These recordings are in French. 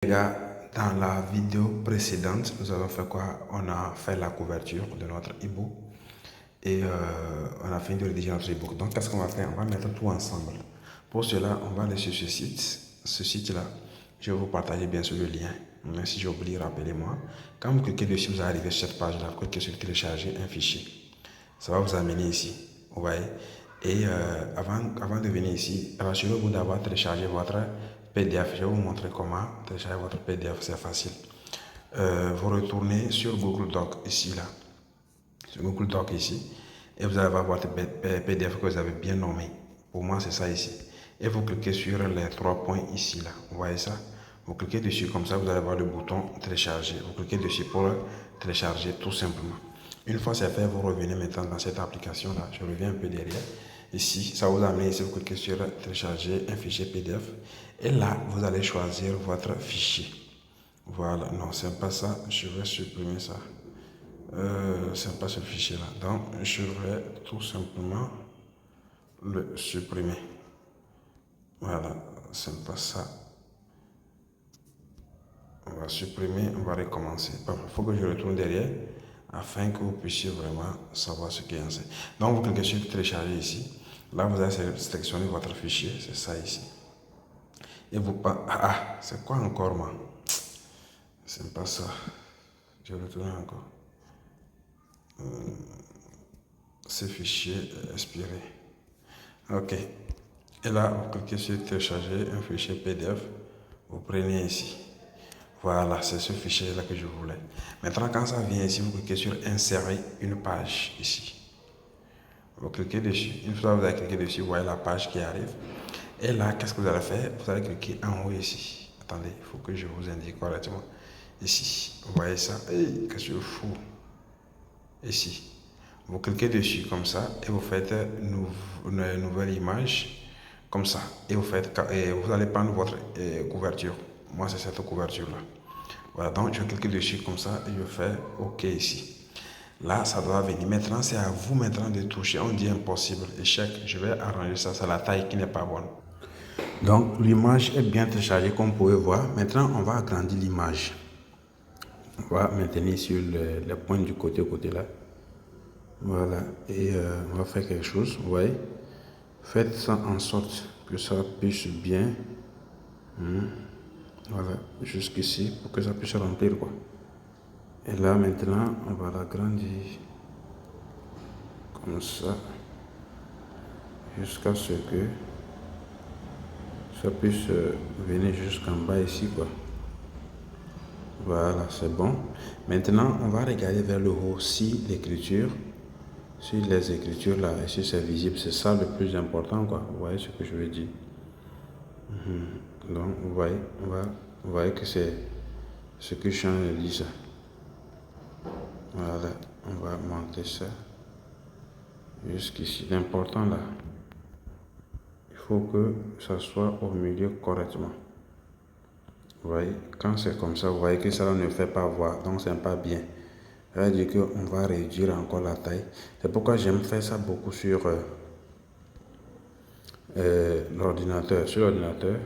Les gars, dans la vidéo précédente, nous avons fait quoi? On a fait la couverture de notre e-book et on a fini de rédiger notre e-book. Donc, qu'est-ce qu'on va faire? On va mettre tout ensemble. Pour cela, on va aller sur ce site. Ce site-là, je vais vous partager bien sûr le lien. Mais si j'oublie, rappelez-moi. Quand vous cliquez dessus, vous arrivez sur cette page-là. Cliquez sur télécharger un fichier. Ça va vous amener ici. Vous voyez? Et avant de venir ici, rassurez-vous d'avoir téléchargé votre PDF. Je vais vous montrer comment télécharger votre PDF, c'est facile. Vous retournez sur Google Doc ici, là. Sur Google Doc ici. Et vous allez avoir votre PDF que vous avez bien nommé. Pour moi, c'est ça ici. Et vous cliquez sur les trois points ici, là. Vous voyez ça? Vous cliquez dessus comme ça, vous allez voir le bouton télécharger. Vous cliquez dessus pour télécharger tout simplement. Une fois c'est fait, vous revenez maintenant dans cette application-là. Je reviens un peu derrière. Ici, ça vous amène ici, vous cliquez sur télécharger un fichier PDF. Et là, vous allez choisir votre fichier. Voilà, non, c'est pas ça. Je vais supprimer ça. C'est pas ce fichier-là. Donc, je vais tout simplement le supprimer. Voilà, c'est pas ça. On va supprimer, on va recommencer. Il faut que je retourne derrière afin que vous puissiez vraiment savoir ce qu'il y a. Donc, vous cliquez sur télécharger ici. Là, vous allez sélectionner votre fichier, c'est ça ici. Et vous pas. C'est quoi encore, moi? C'est pas ça. Je retourne encore. Ce fichier est expiré. Ok. Et là, vous cliquez sur télécharger un fichier PDF. Vous prenez ici. Voilà, c'est ce fichier-là que je voulais. Maintenant, quand ça vient ici, vous cliquez sur insérer une page ici. Vous cliquez dessus. Une fois que vous avez cliqué dessus, vous voyez la page qui arrive. Et là, qu'est-ce que vous allez faire? Vous allez cliquer en haut ici. Attendez, il faut que je vous indique correctement. Ici, vous voyez ça? Hey, qu'est-ce que je fous? Ici. Vous cliquez dessus comme ça et vous faites une nouvelle image comme ça. Et vous allez prendre votre couverture. Moi, c'est cette couverture-là. Voilà, donc je clique dessus comme ça et je fais OK ici. Là, ça doit venir. Maintenant, c'est à vous maintenant de toucher. On dit impossible, échec. Je vais arranger ça. C'est la taille qui n'est pas bonne. Donc, l'image est bien téléchargée comme vous pouvez voir. Maintenant, on va agrandir l'image. On va maintenir sur les points du côté là. Voilà. Et on va faire quelque chose. Vous voyez. Faites ça en sorte que ça puisse bien. Voilà. Jusqu'ici pour que ça puisse remplir quoi. Et là maintenant, on va l'agrandir comme ça jusqu'à ce que ça puisse venir jusqu'en bas ici quoi. Voilà, c'est bon. Maintenant, on va regarder vers le haut si l'écriture, si les écritures là, et si c'est visible, c'est ça le plus important quoi. Vous voyez ce que je veux dire? Donc, vous voyez que c'est ce que je dis ça. Voilà, on va monter ça jusqu'ici. L'important là, il faut que ça soit au milieu correctement. Vous voyez, quand c'est comme ça, vous voyez que ça ne fait pas voir, donc c'est pas bien. Ça veut dire qu'on va réduire encore la taille. C'est pourquoi j'aime faire ça beaucoup sur l'ordinateur. Sur l'ordinateur,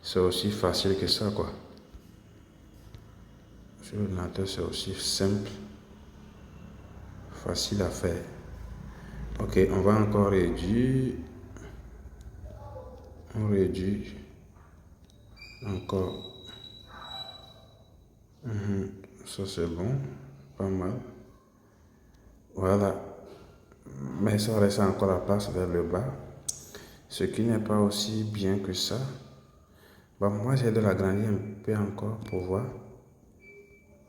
c'est aussi facile que ça quoi. Sur l'ordinateur, c'est aussi simple, facile à faire. Ok, on va encore réduire. On réduit encore. Ça c'est bon, pas mal. Voilà. Mais ça reste encore la place vers le bas. Ce qui n'est pas aussi bien que ça. Bon, moi j'ai de l'agrandir un peu encore pour voir.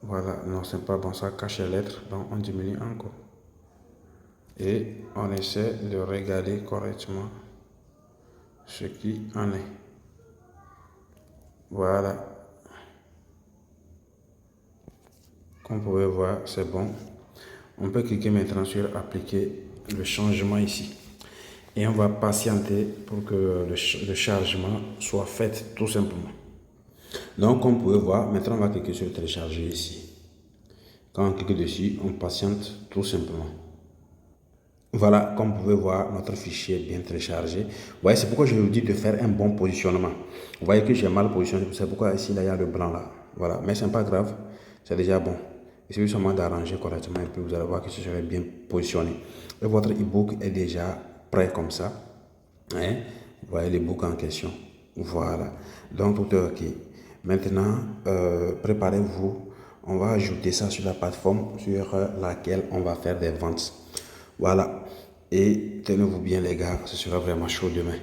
Voilà, non c'est pas bon, ça cache les lettres, donc on diminue encore. Et on essaie de regarder correctement ce qui en est. Voilà. Comme vous pouvez voir, c'est bon. On peut cliquer maintenant sur appliquer le changement ici. Et on va patienter pour que le chargement soit fait tout simplement. Donc comme vous pouvez voir, maintenant on va cliquer sur télécharger ici. Quand on clique dessus, on patiente tout simplement. Voilà, comme vous pouvez voir, notre fichier est bien téléchargé. Vous voyez, c'est pourquoi je vous dis de faire un bon positionnement. Vous voyez que j'ai mal positionné, c'est pourquoi ici, là, il y a le blanc là. Voilà, mais ce n'est pas grave, c'est déjà bon. Il suffit seulement d'arranger correctement et puis vous allez voir que ce serait bien positionné. Et votre e-book est déjà prêt comme ça. Hein? Vous voyez l'e-book en question. Voilà, donc tout est OK. Maintenant, préparez-vous. On va ajouter ça sur la plateforme sur laquelle on va faire des ventes. Voilà. Et tenez-vous bien les gars, ce sera vraiment chaud demain.